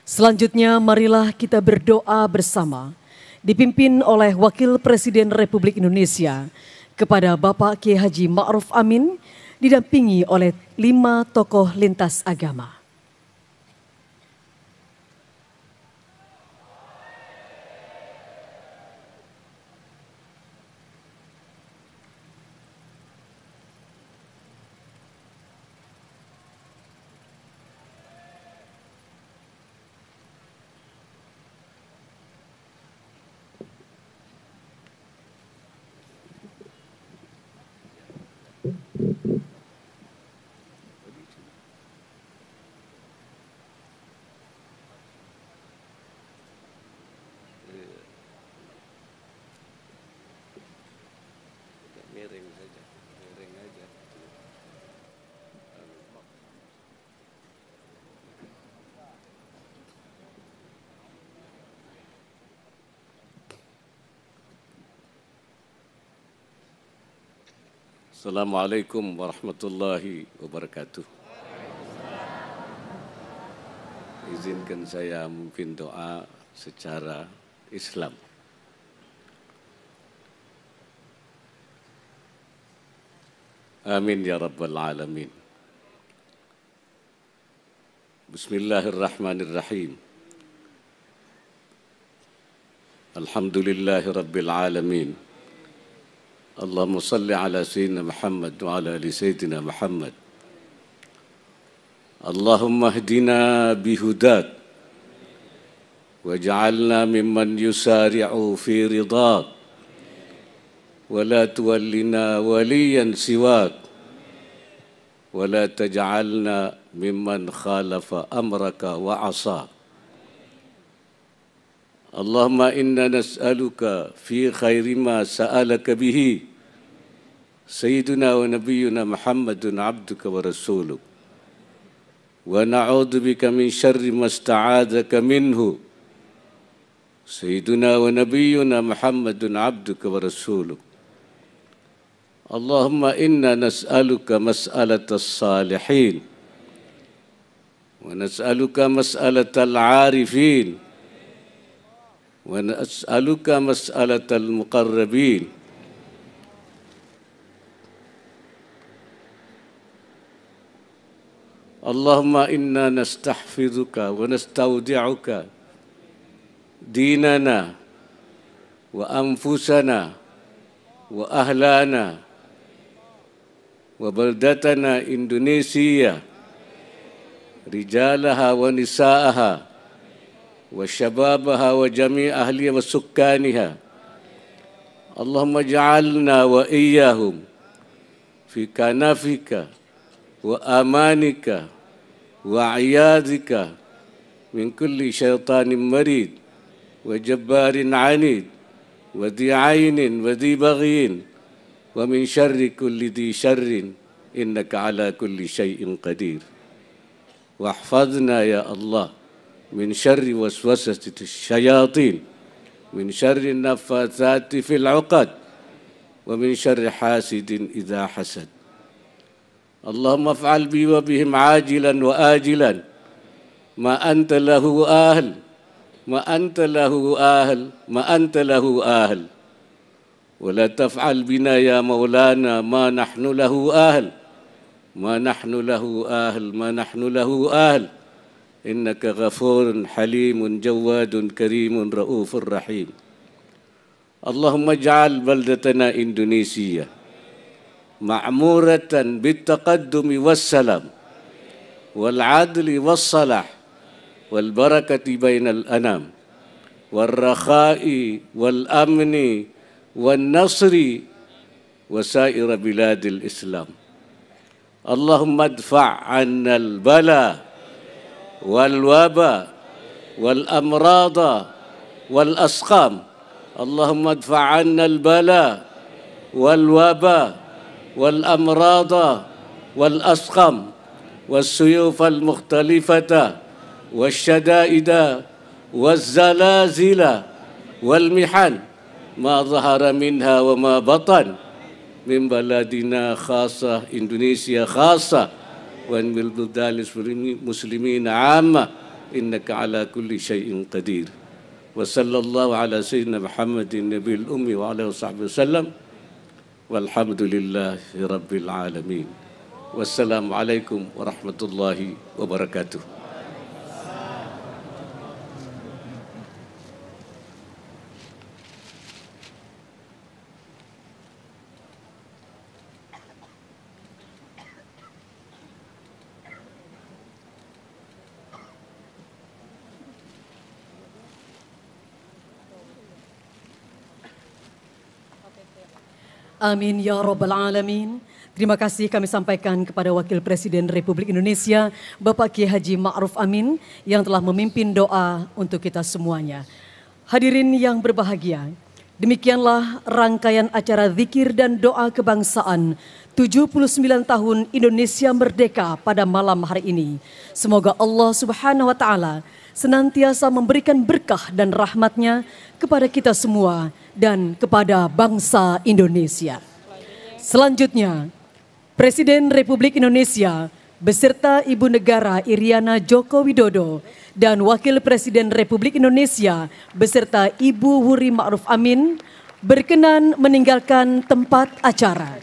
S1: selanjutnya marilah kita berdoa bersama dipimpin oleh Wakil Presiden Republik Indonesia kepada Bapak Kiai Haji Ma'ruf Amin, didampingi oleh 5 tokoh lintas agama.
S10: Assalamualaikum warahmatullahi wabarakatuh. Izinkan saya memimpin doa secara Islam. Amin ya rabbal alamin. Bismillahirrahmanirrahim. Alhamdulillahi rabbil alamin. Allahumma salli ala Sayyidina Muhammad wa ala ali Sayyidina Muhammad. Allahumma hdina bihudak waj'alna mimman yusari'u fi ridak wa la tuwallina waliyan siwak wa la taj'alna mimman khalafa amraka wa asa. Allahumma inna nas'aluka fi khairi ma sa'alaka bihi Sayyiduna wa Nabiyyuna Muhammadun abduka wa rasuluk wa na'udhu bika min syarri ma sta'adaka minhu Sayyiduna wa Nabiyyuna Muhammadun abduka wa rasuluk. Allahumma inna nas'aluka mas'alatas salihin wa nas'aluka mas'alatal arifin wa nas'aluka mas'alatal muqarrabin. Allahumma inna nastahfizuka wa nastaudi'uka dinana wa anfusana wa ahlana wa baldatana Indonesia rijalaha wa nisa'aha wa syababaha wa jami' ahliha wa sukkaniha. Allahumma ja'alna wa iyyahum fi kanafika wa amanika wa iyadika min kulli syaitanin marid wa jabbarin anid wa dhi aynin wa dhi baghin wa min syarri kulli dhi syarrin innaka ala kulli syai'in qadir. Wahfadna ya Allah min syarri waswasati syayatin min syarri nafathati fil uqad wa min syarri hasidin idha hasad. Allahumma fa'al bi wa bihim ajilan wa ajilan ma anta lahu ahl ma anta lahu ahl ma anta lahu ahl wa la taf'al bina ya maulana ma nahnu lahu ahl ma nahnu lahu ahl ma nahnu lahu ahl innaka ghafurun halimun jawadun karimun raufur rahim. Allahumma ja'al baldatana Indonesia ma'muratan bitaqaddumi wassalam wal adli wassalah wal barakati bainal anam wal rakha'i wal amni wal nasri wasaira biladil Islam. Allahumma adfa' 'anna al bala wal waba والأمراض والأسقام. اللهم ادفع عنا البلاء والوباء والأمراض والأسقام والسيوف المختلفة والشدائد والزلازل والمحن ما ظهر منها وما بطن من بلدنا خاصة إندونيسيا خاصة ومن بلدان المسلمين عامة إنك على كل شيء قدير. وصلى الله على سيدنا محمد النبي الأمي وعلى وصحبه وسلم والحمد لله رب العالمين. والسلام عليكم ورحمة الله وبركاته.
S1: Amin ya Rabbal Alamin. Terima kasih kami sampaikan kepada Wakil Presiden Republik Indonesia, Bapak Kiai Haji Ma'ruf Amin, yang telah memimpin doa untuk kita semuanya. Hadirin yang berbahagia, demikianlah rangkaian acara zikir dan doa kebangsaan 79 tahun Indonesia Merdeka pada malam hari ini. Semoga Allah Subhanahu wa Ta'ala senantiasa memberikan berkah dan rahmatnya kepada kita semua dan kepada bangsa Indonesia. Selanjutnya, Presiden Republik Indonesia beserta Ibu Negara Iriana Joko Widodo dan Wakil Presiden Republik Indonesia beserta Ibu Wuri Ma'ruf Amin berkenan meninggalkan tempat acara.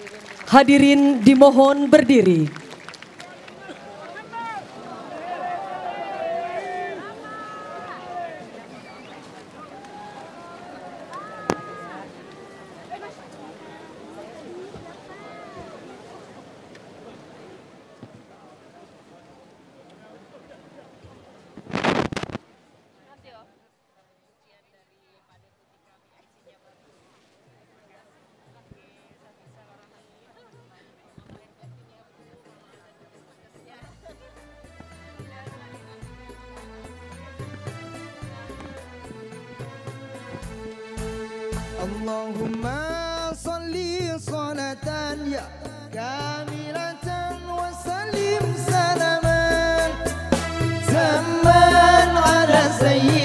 S1: Hadirin dimohon berdiri.
S3: Allahumma salli salatan ya kamilatan wa sallim salaman zaman ala sayyid